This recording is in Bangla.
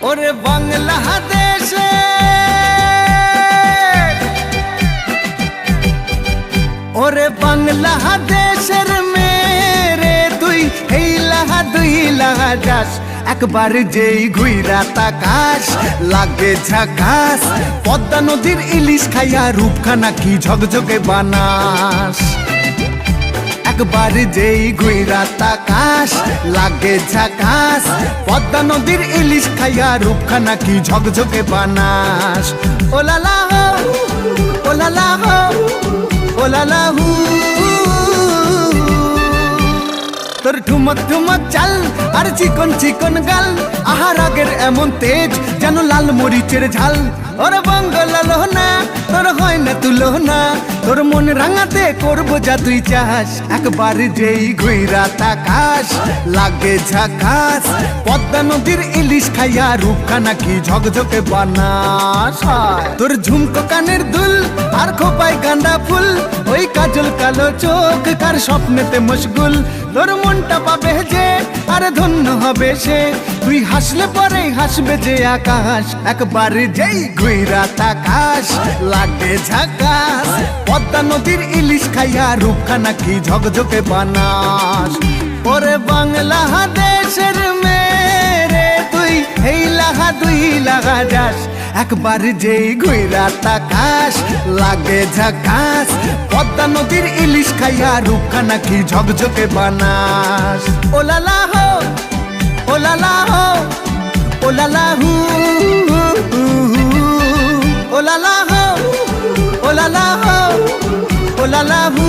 ওরে বাংলাদেশে ওরে বাংলাদেশের মেরে তুই দুই লাহা যাস একবার যেই ঘুইরা তাকাস লাগে ঝাকাস পদ্মা নদীর ইলিশ খাইয়া রূপখানা কি ঝকঝকে বানাস একবার যেই ঘুইরা তাকাস লাগে ঝাকাস পদ্মা নদীর ইলিশ খাইয়া রূপখানা কি ঝকঝকে বানাস ওলালা হো ওলালা হো ওলালা হু তোর ঠুমক ঠুমক চাল আর চিকন চিকন গাল আহার আগের এমন তেজ যেন লাল মরিচের ঝাল ওর বঙ্গলালো না তোর হয় না তুলো না তোর মন রাঙাতে করবো যা তুই চাস একবার যেই ঘুইরা তাকাস লাগে ঝাকাস পদ্মা নদীর ইলিশ খাইয়া রূপখানা কি ঝকঝকে বানাস তোর ঝুমকো কানের দুল আর খোপায় গাঁদা ফুল ওই কাজল কালো চোখ কার স্বপ্নেতে মশগুল তোর মনটা পাবে যে আর ধন্য হবে সে তুই হাসলে পরে হাসবে যে আকাশ একবার যেই ঘুইরা তাকাস লাগে ঝাকাস পদ্মা নদীর ইলিশ খাইয়া রূপখানা কি ঝকঝকে বানাস ওরে বাংলাদেশের মেরে তুই দুই লাহা যাস একবার যেই ঘুইরা তাকাস লাগে ঝাকাস পদ্মা নদীর ইলিশ খাইয়া রূপখানা কি ঝকঝকে বানাস ওলালা হো ওলালা হো ওলালা হু ওলালা হো ওলালা হো ওলালা হু